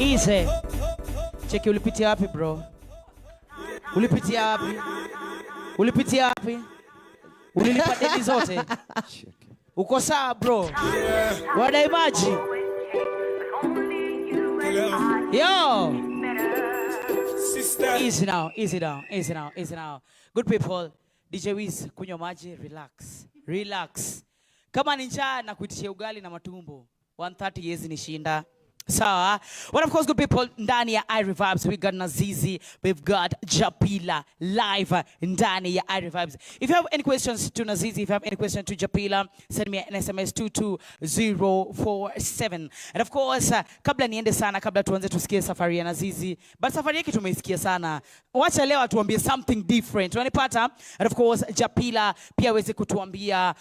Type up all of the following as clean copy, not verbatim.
Easy. Cheki ulipitia wapi bro? Ulipitia wapi? Ulipitia wapi? Ulilipa deni zote? Uko sawa bro? Wada imagine. Yo. Easy now, easy now, easy now, easy now. Good people, DJ Wiz, kunywa maji, relax. Relax. Kama ni njaa na kuitishia ugali na matumbo, 130 years nishinda. Sawa. Well, of course, good people, ndani ya IRIE VYBZ, we got Nazizi, we've got Japila live ndani ya IRIE VYBZ. If you have any questions to Nazizi, if you have any questions to Japila, send me an SMS 22047. And of course, kabla niende sana, kabla tuanze tusikie safari ya Nazizi, but safari yake tumeisikia sana. Wacha leo atuambie something different. Unanipata? And of course, Japila pia aweze kutuambia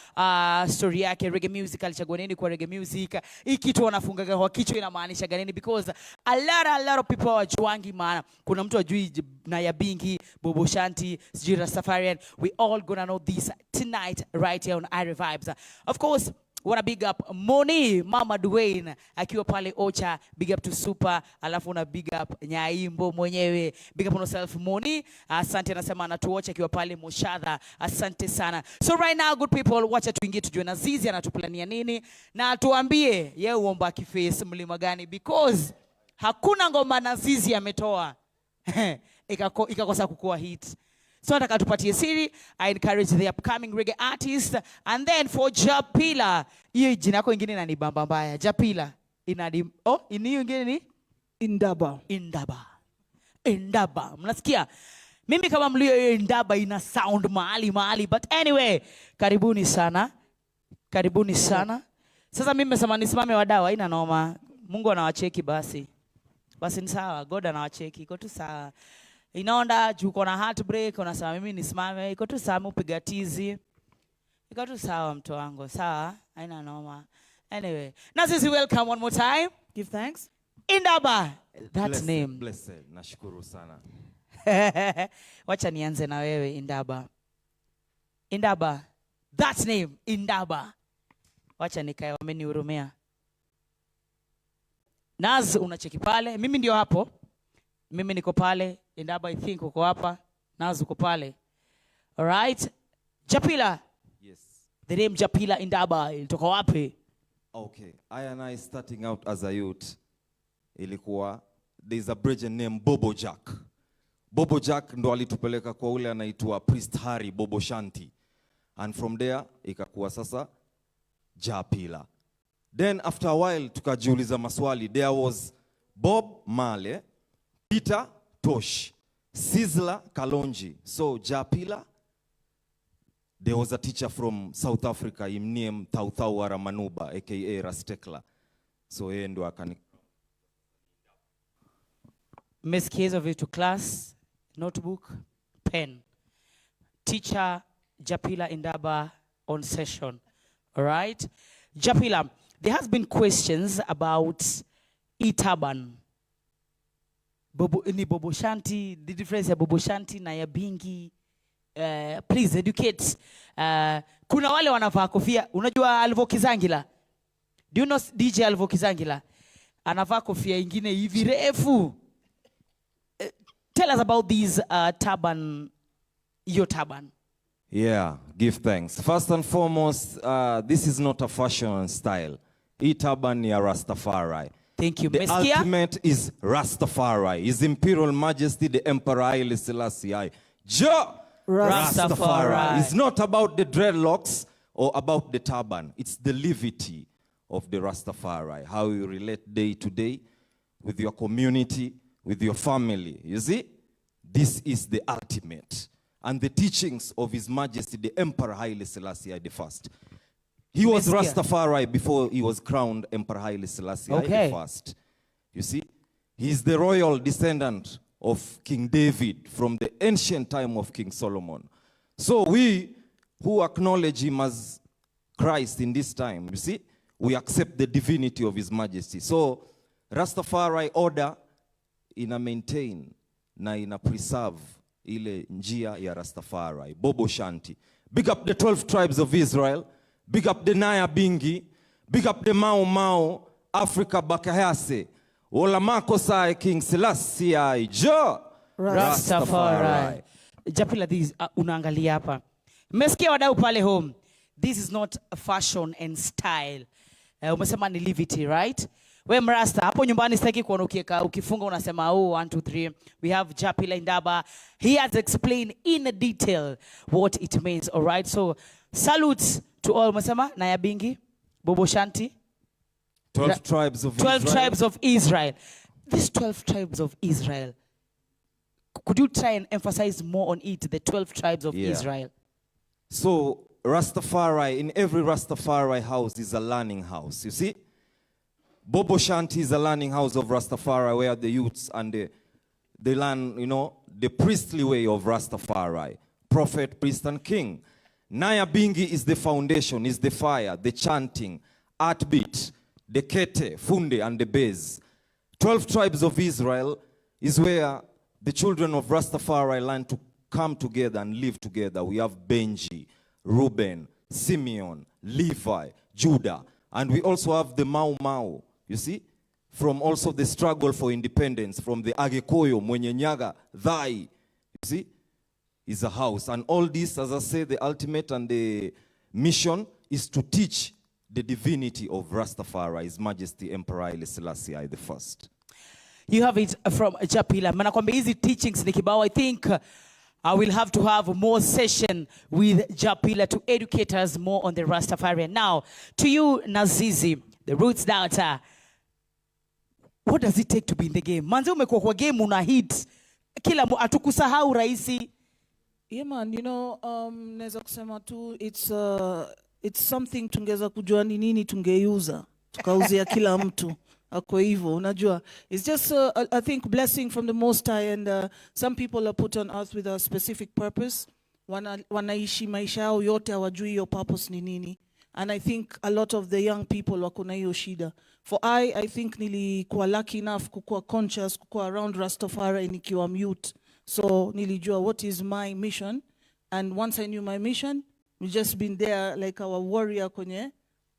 story yake, reggae music, alichagua nini kwa reggae music. Hii kitu wanafungaga kwa kichwa ina maana ganini, because a lot of people wajuangi maana. Kuna mtu wajui na ya bingi, Bobo Shanti, sijui Rastafarian. We all gonna know this tonight right here on IRIE VYBZ. Of course, wanna big up Moni, Mama Dwayne, akiwa pale Ocha, big up to Super, alafu una big up Nyaimbo mwenyewe, big up on yourself Moni, asante nasema anatuocha akiwa pale Moshadha, asante sana. So right now, good people, wacha tuingie tujue Nazizi anatuplania nini, na tuambie, yeye uomba kiface mlima gani, because hakuna ngoma Nazizi ametoa, ikakosa kukua hit. So nataka tupatie siri. I encourage the upcoming reggae artist. And then for Japila, hiyo jina yako ingine na ni bamba mbaya. Japila inadi ini ingine ni Indaba. Mnasikia? Mimi kama mlio hiyo Indaba ina sound mahali. But anyway, karibuni sana. Sasa mimi nimesema nisimame wadau, haina noma. Mungu anawacheki basi. Basi ni sawa, God anawacheki, iko tu sawa. Inaonda juko na heartbreak, unasema mimi nisimame, iko tu sawa, upiga tizi. Iko tu sawa mtu wangu, sawa? Haina noma. Anyway, Nazizi, welcome one more time. Give thanks. Indaba, that blessed, name. Blessed, nashukuru sana. Wacha nianze na wewe Indaba, that name, Indaba. Wacha nikae, wamenihurumia. Naz, unacheki pale, mimi ndio hapo. Mimi niko pale, Indaba I think uko hapa, Naz uko pale. All right? Japila. Yes. The name Japila Indaba ilitoka wapi? Okay. I starting out as a youth, ilikuwa, there's a bridge named Bobo Jack. Bobo Jack ndo alitupeleka kwa ule anaitwa Priest Harry Bobo Shanti. And from there, ikakuwa sasa Japila. Then after a while, tukajiuliza maswali. There was Bob Marley, Peter Tosh, Sizzla Kalonji. So Japila, there was a teacher from South Africa, him named Tautau Aramanuba, aka Rastekla. So yeye ndo akani. Mesikizo vitu class, notebook, pen. Teacher Japila Indaba on session. All right? Japila, there has been questions about Itaban. Bobo Shanti, the difference ya Bobo Shanti na ya bingi. Please educate. Kuna wale wanavaa kofia. Unajua Alvo Kizangila? Do you know DJ Alvo Kizangila? Anavaa kofia ingine hivi refu. Tell us about these turban, your turban. Yeah, give thanks. First and foremost, this is not a fashion style. Turban ya Rastafari. Thank you. The ultimate is Rastafari. His Imperial Majesty, the Emperor Haile Selassie I. Rastafari. It's not about the dreadlocks or about the turban. It's the levity of the Rastafari. How you relate day to day with your community, with your family. You see? This is the ultimate. And the teachings of His Majesty, the Emperor Haile Selassie I the First. He was Rastafari before he was crowned Emperor Haile Selassie I the First. You see? He is the royal descendant of King David from the ancient time of King Solomon. So we who acknowledge him as Christ in this time, you see, we accept the divinity of His Majesty. So Rastafari order ina maintain na ina preserve ile njia ya Rastafari. Bobo Shanti. Big up the 12 tribes of Israel. Big up the Naya Bingi. Big up the Mau Mau, Africa Bakayase. Olamako sai King Selassie I Jo Rastafari. Japila, this unaangalia hapa. Mmesikia wadau pale home. This is not fashion and style. Umesema ni levity, right? We mrasta, hapo nyumbani sitaki kuona ukifunga unasema 1 2 3. We have Japila Indaba. He has explained in detail what it means, all right? So salutes to all. Umesema Nayabingi, Bobo Shanti. 12 tribes of 12 Israel. tribes of Israel. These 12 tribes of Israel. Could you try and emphasize more on it, the 12 tribes of Israel? So Rastafari, in every Rastafari house is a learning house, you see? Bobo Shanti is a learning house of Rastafari where the youths and they learn, you know, the priestly way of Rastafari. Prophet, priest, and king. Nayabingi is the foundation, is the fire, the chanting, heartbeat, the kete, funde, and the bass. 12 tribes of Israel is where the children of Rastafari learn to come together and live together. We have Benji, Reuben, Simeon, Levi, Judah. And we also have the Mau Mau, you see? From also the struggle for independence, from the Agekoyo, Mwenyenyaga, Thai, you see? Is a house. And all this, as I say, the ultimate and the mission is to teach the divinity of Rastafari, His Majesty Emperor Haile Selassie I the First. You have it from Japila. Manakwambia hizi teachings ni kibao. I think I will have to have more session with Japila to educate us more on the Rastafarian. Now, to you, Nazizi, the Roots Daughter, what does it take to be in the game? Manze umekuwa kwa game una hit. Kila atukusahau raisi. Yeah man, you know, naweza kusema tu it's something tungeza kujua ni nini tungeuza. Tukauzia kila mtu. Ako hivyo, unajua. It's just, I think, blessing from the Most High, and some people are put on earth with a specific purpose. Wanaishi maisha yao yote hawajui hiyo purpose ni nini. And I think a lot of the young people wako na hiyo shida. For I think nilikuwa lucky enough kukuwa conscious, kukuwa around Rastafari nikiwa mute. So nilijua what is my mission. And once I knew my mission, we just been there like our warrior kwenye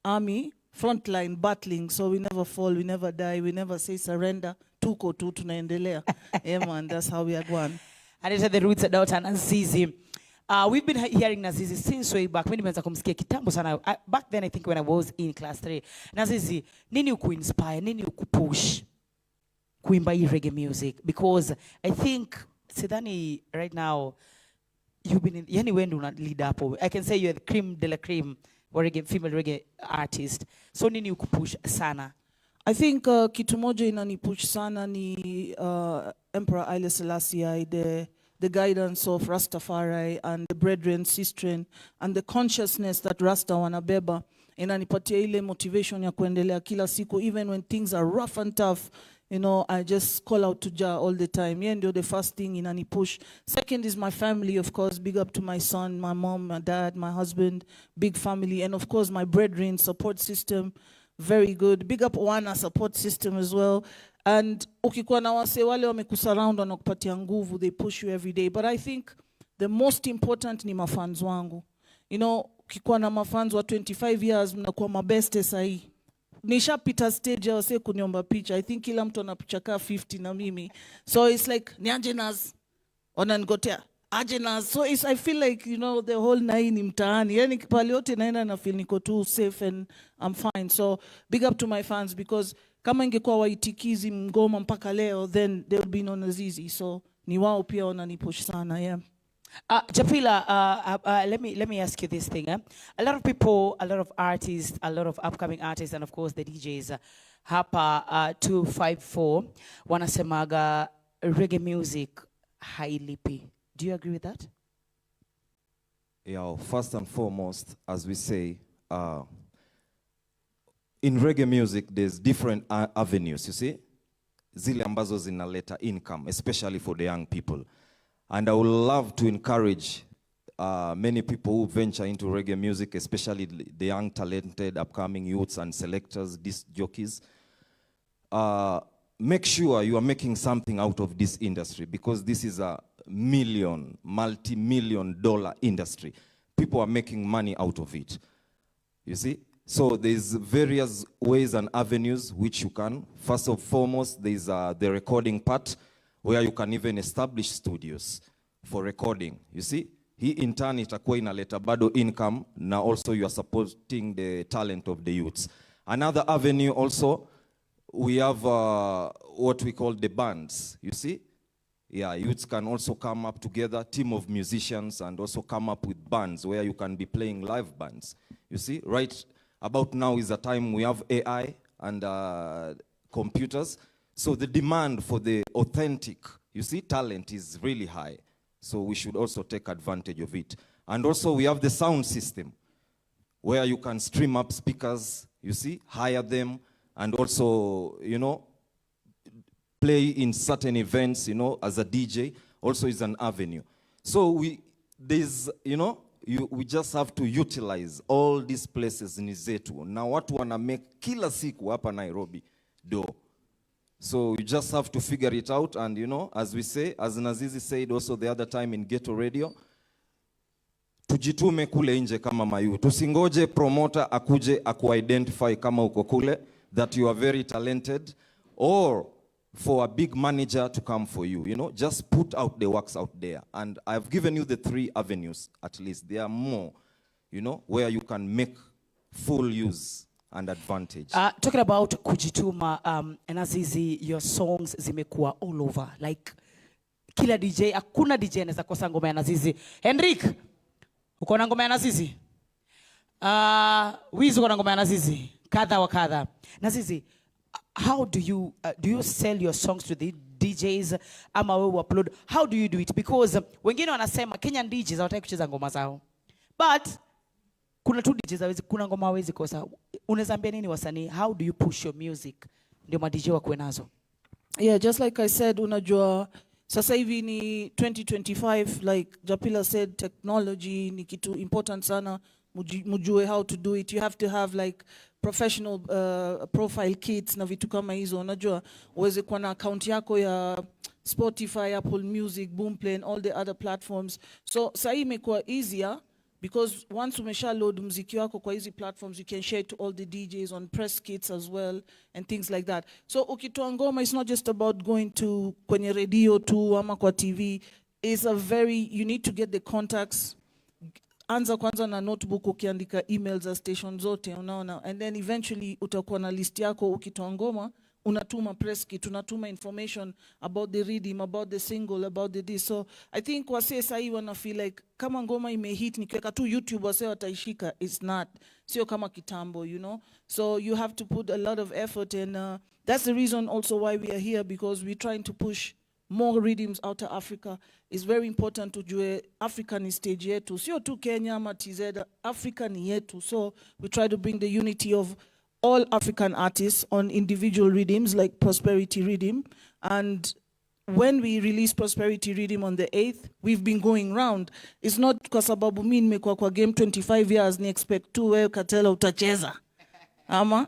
army. Frontline battling, so we never fall, we never die, we never say surrender. Tuko tu tunaendelea. Yeah man, that's how we are going. And it's the Roots Daughter Nazizi. We've been hearing Nazizi since way back. Mimi nimeanza kumsikia kitambo sana. Back then I think when I was in class 3. Nazizi, nini ukuinspire, nini ukupush kuimba hii reggae music? Because I think sidhani right now you've been in, yani wewe ndio una lead hapo. I can say you're the cream de la cream. Reggae, female reggae artist. So nini ukupush sana? I think kitu moja inanipush sana ni Emperor Haile Selassie I, the guidance of Rastafari and the brethren, sistren, and the consciousness that Rasta wanabeba. Inanipatia ile motivation ya kuendelea kila siku, even when things are rough and tough. You know, I just call out to Jah all the time. Yeah, the first thing inani push. Second is my family, of course. Big up to my son, my mom, my dad, my husband. Big family. And of course, my brethren support system. Very good. Big up Wana support system as well. And ukikuwa na wase wale wamekusurround wanakupatia nguvu, they push you every day. But I think the most important ni mafans wangu. You know, ukikuwa na mafans wa 25 years, mnakuwa mabeste sahi. Nishapita stage ya wase kuniomba picha. I think kila mtu ana picha ka 50 na mimi. So it's like, ni ajenas, wananigotea. Ajenas. So it's, I feel like, you know, the whole nai ni mtaani. Yani pali yote naenda na feel niko too safe and I'm fine. So big up to my fans, because kama ingekuwa waitikizi mgoma mpaka leo, then there would be no Nazizi. So ni wao pia wananipush sana, yeah. Japila, let me ask you this thing. A lot of people, a lot of artists, a lot of upcoming artists, and of course the DJs, hapa 254 wanasemaga reggae music hailipi. Do you agree with that? Yeah, first and foremost, as we say, in reggae music, there's different avenues, you see? Zile ambazo zinaleta income, especially for the young people. And I would love to encourage many people who venture into reggae music, especially the young, talented, upcoming youths and selectors, disc jockeys. Make sure you are making something out of this industry, because this is a multi-million dollar industry. People are making money out of it. You see? So there's various ways and avenues which you can. First and foremost, there's the recording part, where you can even establish studios for recording. You see, hii in turn itakuwa inaleta bado income, now also you are supporting the talent of the youths. Another avenue also, we have what we call the bands, you see. Yeah, youths can also come up together, team of musicians, and also come up with bands where you can be playing live bands. You see, right about now is a time we have AI and computers. So the demand for the authentic, you see, talent is really high. So we should also take advantage of it. And also we have the sound system, where you can stream up speakers, you see, hire them, and also, you know, play in certain events, you know, as a DJ, also is an avenue. So we just have to utilize all these places in zetu. Now watu wana make kila siku hapa Nairobi do. So you just have to figure it out, and you know, as we say, as Nazizi said also the other time in Ghetto Radio, tujitume kule nje kama mayu. Tusingoje promoter akuje aku-identify kama uko kule, that you are very talented, or for a big manager to come for you. You know, just put out the works out there. And I've given you the 3 avenues, at least. There are more, you know, where you can make full use and advantage. Talking about kujituma, Nazizi, your songs zimekuwa all over. Like, kila DJ, hakuna DJ anaweza kosa ngoma ya Nazizi. Henrik, uko na ngoma ya Nazizi? Wiz uko na ngoma ya Nazizi? Kadha wa kadha. Nazizi, how do you sell your songs to the DJs ama wewe upload? How do you do it? Because wengine wanasema Kenyan DJs hawataka kucheza ngoma zao. But kuna tu DJs hawezi, kuna ngoma hawezi kosa. Unaweza ambia nini wasanii? How do you push your music ndio ma DJ wakuwe nazo? Yeah, just like I said, unajua sasa hivi ni 2025, like Japila said, technology ni kitu important sana. Mujue how to do it. You have to have like professional profile kits na vitu kama hizo. Unajua uweze kuwa na account yako ya Spotify, Apple Music, Boomplay and all the other platforms. So sasa imekuwa easier because once umesha load muziki wako kwa hizi platforms, you can share it to all the DJs on press kits as well and things like that. So ukitoa ngoma, it's not just about going to kwenye radio tu ama kwa TV. It's a very, you need to get the contacts. Anza kwanza na notebook ukiandika emails za station zote, unaona, and then eventually utakuwa na list yako. Ukitoa ngoma unatuma press kit, unatuma information about the rhythm, about the single, about the this. So I think wase sahi wana feel like kama ngoma imehit nikiweka tu YouTube wase wataishika. It's not, sio kama kitambo, you know. So you have to put a lot of effort, and that's the reason also why we are here, because we're trying to push more rhythms out of Africa. It's very important to do African stage yetu. Sio tu Kenya ama TZ, Africa ni yetu. So we try to bring the unity of all African artists on individual rhythms like Prosperity Rhythm. And when we release Prosperity Rhythm on the 8th, we've been going round. It's not kwa sababu mimi nimekuwa kwa game 25 years ni expect tu wewe Katela utacheza. Ama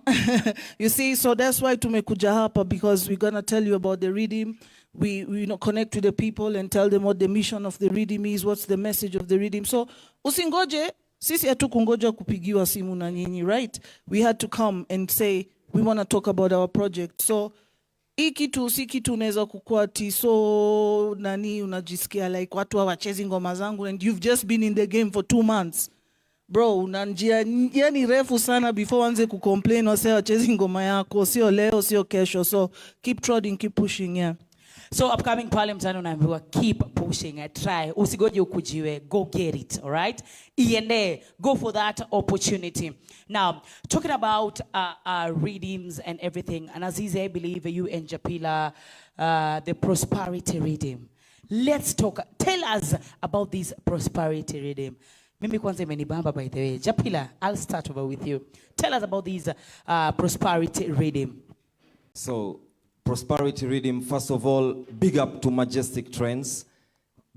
you see, so that's why tumekuja hapa, because we're gonna tell you about the rhythm. We connect with the people and tell them what the mission of the rhythm is, what's the message of the rhythm. So usingoje, sisi hatukungoja kupigiwa simu na nyinyi, right? We had to come and say we want to talk about our project. So hii kitu si kitu unaweza kukua so nani unajisikia like watu hawachezi ngoma zangu, and you've just been in the game for 2 months. Bro, unanjia yani refu sana before wanze kucomplain wase wachezi ngoma yako, sio leo sio kesho. So keep trotting, keep pushing, yeah. So upcoming pale mtani unaambiwa keep pushing, try, usigoje ukujiwe, go get it, all right? Iende, go for that opportunity. Now, talking about rhythms and everything, and Nazizi, I believe you and Japila, the prosperity rhythm. Let's talk, tell us about this prosperity rhythm. Mimi kwanza imenibamba, by the way. Japila, I'll start over with you. Tell us about this prosperity rhythm. So, prosperity rhythm, first of all, big up to Majestic Trends.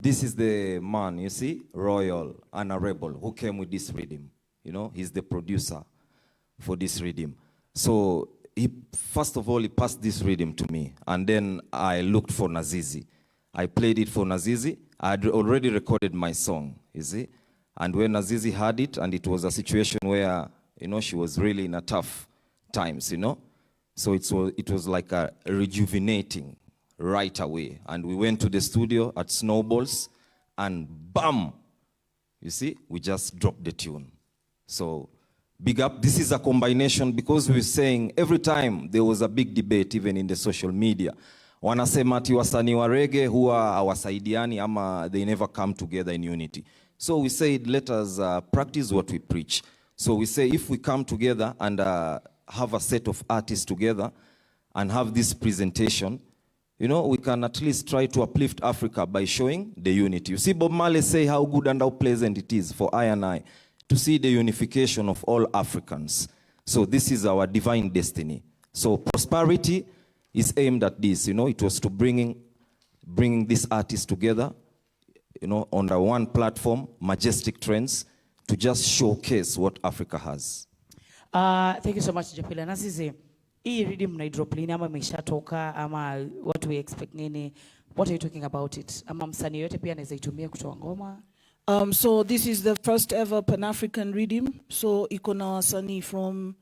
This is the man, you see, Royal and a Rebel, who came with this rhythm. You know, he's the producer for this rhythm. So, first of all, he passed this rhythm to me. And then I looked for Nazizi. I played it for Nazizi. I had already recorded my song, you see. And when Nazizi heard it, and it was a situation where, You know, she was really in a tough times, you know. So it was like a rejuvenating right away. And we went to the studio at Snowballs, and bam, you see, we just dropped the tune. So big up. This is a combination, because we're saying every time there was a big debate, even in the social media, wanasema ati wasanii wa reggae huwa hawasaidiani ama they never come together in unity. So we said, let us practice what we preach. So we say, if we come together and have a set of artists together and have this presentation, you know, we can at least try to uplift Africa by showing the unity. You see Bob Marley say how good and how pleasant it is for I and I to see the unification of all Africans. So this is our divine destiny. So prosperity is aimed at this, you know. It was to bringing these artists together, you know, under one platform, Majestic Trends, to just showcase what Africa has. Thank you so much, Japila. Nazizi, hii rhythm na drop lini ama imeshatoka ama what we expect nini? What are you talking about it? Ama msanii yote pia anaweza itumia kutoa ngoma? So this is the first ever Pan-African rhythm. So iko na wasanii from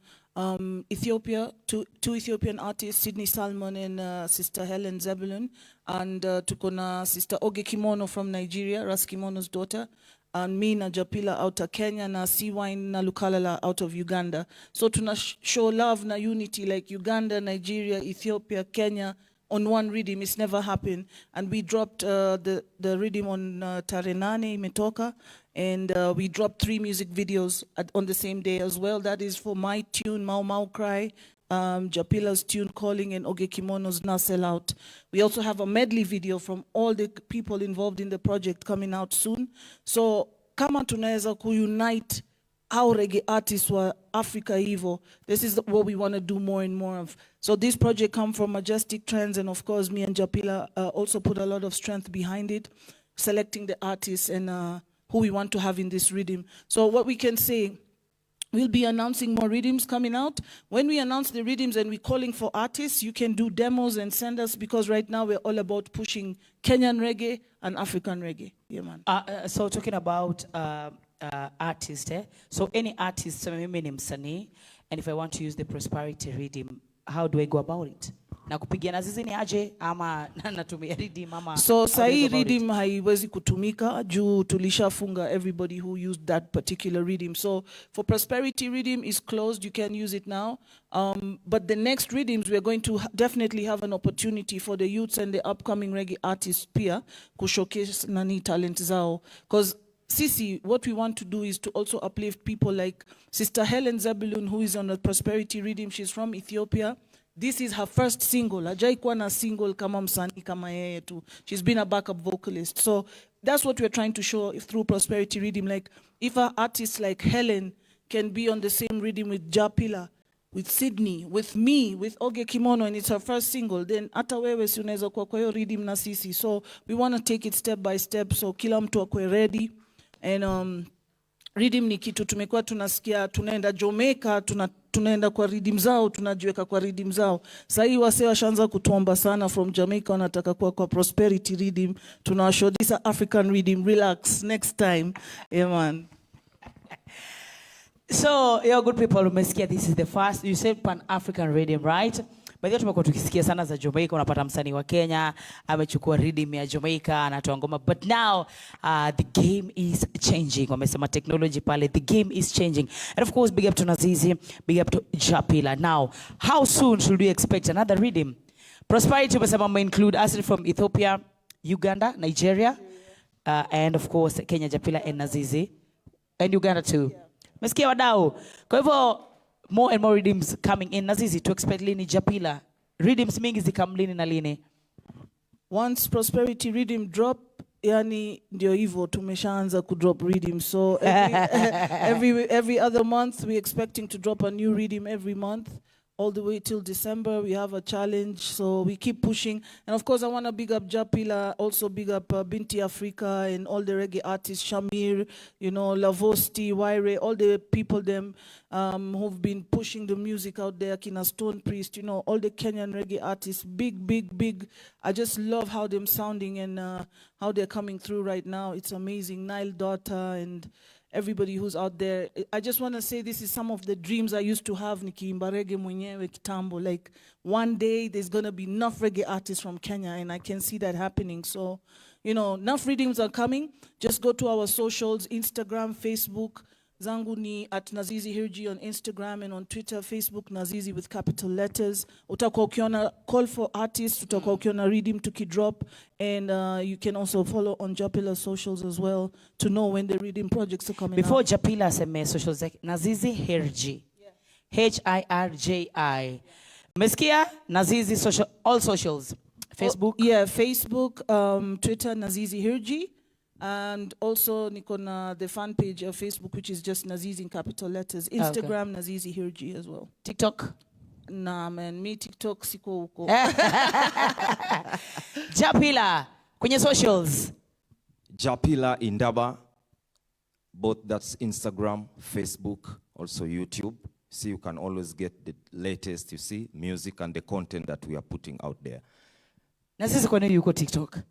Ethiopia, two Ethiopian artists, Sydney Salmon and Sister Helen Zebulun, and tuko na Sister Oge Kimono from Nigeria, Ras Kimono's daughter, and me na Japila out of Kenya, na C-Wine na Lukalala out of Uganda. So tuna show love na unity, like Uganda, Nigeria, Ethiopia, Kenya, on one rhythm. It's never happened. And we dropped the rhythm on Tarenane imetoka, and we dropped 3 music videos on the same day as well. That is for my tune, Mau Mau Cry, Japila's tune, Calling, and Oge Kimono's Na Sell Out. We also have a medley video from all the people involved in the project coming out soon. So kama tunaweza kuunite how reggae artists were Africa Evo. This is what we want to do more and more of. So this project come from Majestic Trends, and of course me and Japila also put a lot of strength behind it, selecting the artists and who we want to have in this rhythm. So what we can say, we'll be announcing more rhythms coming out. When we announce the rhythms and we're calling for artists, you can do demos and send us, because right now we're all about pushing Kenyan reggae and African reggae. Yeah, man. So talking about artist, so any artist, so mimi ni msanii, and if I want to use the prosperity rhythm, how do I go about it? Na kupigia Nazizi ni aje ama natumia rhythm ama? So sahi rhythm haiwezi kutumika juu tulishafunga everybody who used that particular rhythm. So for prosperity rhythm is closed, you can use it now. But the next rhythms, we're going to definitely have an opportunity for the youths and the upcoming reggae artists pia kushowcase nani talent zao. Because Sisi, what we want to do is to also uplift people like Sister Helen Zebulun, who is on the prosperity rhythm. She's from Ethiopia. This is her first single. Hajai kuwa na single kama msanii kama yeye tu. She's been a backup vocalist. So that's what we're trying to show through prosperity rhythm. Like if an artist like Helen can be on the same rhythm with Japila, with Sydney, with me, with Oge Kimono, and it's her first single, then hata wewe si unaweza kuwa kwa hiyo rhythm na sisi. So we want to take it step by step. So kila mtu akwe ready. And rhythm ni kitu tumekuwa tunasikia, tunaenda Jamaica, tunaenda kwa rhythm zao, tunajiweka kwa rhythm zao. Sasa hii wase washaanza kutuomba sana from Jamaica, wanataka kuwa kwa prosperity rhythm. Tunawashodisa African rhythm, relax next time. Yeah, man. So, yo, good people, umesikia, this is the first, you said Pan-African rhythm, right? By the way, tumekuwa tukisikia sana za Jamaica, unapata msanii wa Kenya amechukua rhythm ya Jamaica anatoa ngoma, but now the game is changing. Wamesema technology pale, the game is changing. And of course, big up to Nazizi, big up to Japila. Now, how soon should we expect another rhythm? Prosperity umesema may include artists from Ethiopia, Uganda, Nigeria, and of course Kenya, Japila and Nazizi, and Uganda too. Mesikia wadau. Kwa hivyo more and more rhythms coming in. Nazizi, to expect lini Japila? Rhythms mingi zikam lini na lini? Once prosperity rhythm drop, yani ndio hivyo tumeshaanza kudrop rhythm. So every other month we're expecting to drop a new rhythm every month. All the way till December, we have a challenge, so we keep pushing. And of course, I want to big up Japila, also big up Binti Africa and all the reggae artists, Shamir, you know, Lavosti, Waire, all the people them who've been pushing the music out there, Kina Stone Priest, you know, all the Kenyan reggae artists, big. I just love how them sounding and how they're coming through right now. It's amazing. Nile Daughter and everybody who's out there. I just want to say this is some of the dreams I used to have, nikiimba reggae mwenyewe kitambo. Like one day there's going to be enough reggae artists from Kenya, and I can see that happening. So, you know, enough readings are coming. Just go to our socials, Instagram, Facebook. Zangu ni at Nazizi Hirji on Instagram and on Twitter, Facebook, Nazizi with capital letters. Utakuwa ukiona call for artists, utakuwa ukiona redeem to drop, and you can also follow on Japila socials as well to know when the reading projects are coming Before out. Japila seme socials, Nazizi Hirji. Hirji. Meskia, Nazizi social, all socials. Facebook? Facebook, Twitter, Nazizi Hirji. And also nikona the fan page of Facebook, which is just Nazizi in capital letters. Instagram, okay. Nazizi Hirji as well. TikTok? Nah, man, me TikTok siko huko. Japila, kwenye socials? Japila Indaba, both that's Instagram, Facebook, also YouTube. See, you can always get the latest, you see, music and the content that we are putting out there. Nazizi kwa nini yuko TikTok?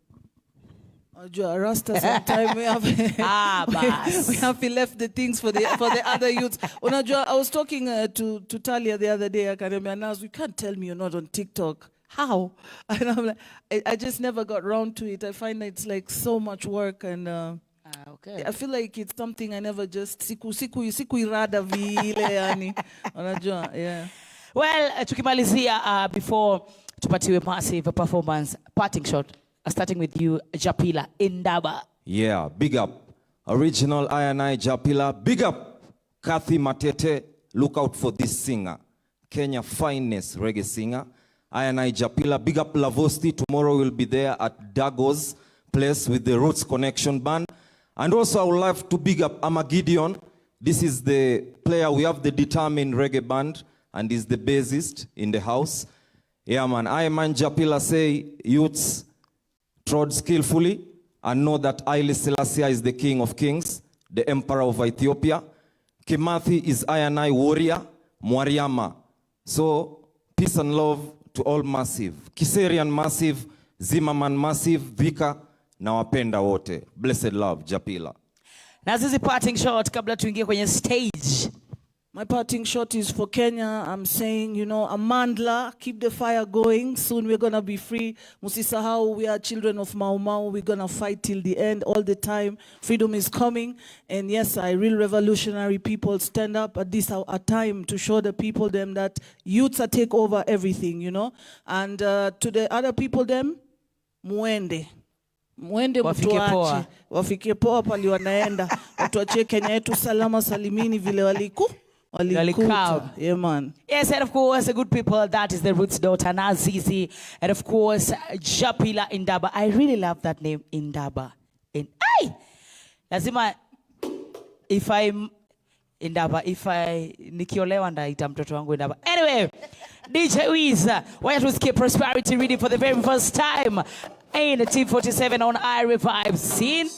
Rasta sometime we have we have left the things for the other youths. I was talking to Talia the other day. I can remember, you can't tell me you're not on TikTok. How? And I'm like, I just never got around to it. I find that it's like so much work, and okay. I feel like it's something I never just siku irada vile yani. Unajua, yeah. Well, tukimalizia before tupatiwe massive performance, parting shot. Starting with you, Japila Indaba. Yeah, big up. Original IRIE Japila. Big up. Kathy Matete. Look out for this singer. Kenya finest reggae singer. IRIE Japila. Big up Lavosti. Tomorrow we'll be there at Dago's place with the Roots Connection Band. And also I would like to big up Amagideon. This is the player. We have the Determined Reggae Band, and is the bassist in the house. Yeah, man. IRIE Japila say, youths, trod skillfully and know that Haile Selassie is the King of Kings, the Emperor of Ethiopia. Kimathi is IRIE warrior, Mwariama. So, peace and love to all massive. Kiserian massive, Zimmerman massive, Vika, nawapenda wote. Blessed love, Japila. Nazizi parting shot kabla tuingie kwenye stage. My parting shot is for Kenya. I'm saying, you know, Amandla, keep the fire going. Soon we're going to be free. Musisahau, we are children of Mau Mau. We're going to fight till the end, all the time. Freedom is coming. And yes, real revolutionary people stand up at this a time to show the people them that youths are take over everything, you know. And to the other people them, muende mtuache. Wafike poa pali wanaenda. Watuache Kenya yetu salama salimini vile walikuwa. Yeah, man. Yes, and of course, the good people, that is the Roots daughter, Nazizi. And of course, Japila Indaba. I really love that name, Indaba. Lazima, nikiolewa ndaita mtoto wangu Indaba. Anyway, DJ Wiz, why to skip prosperity reading for the very first time in the Team 47 on IRIE VYBZ scene.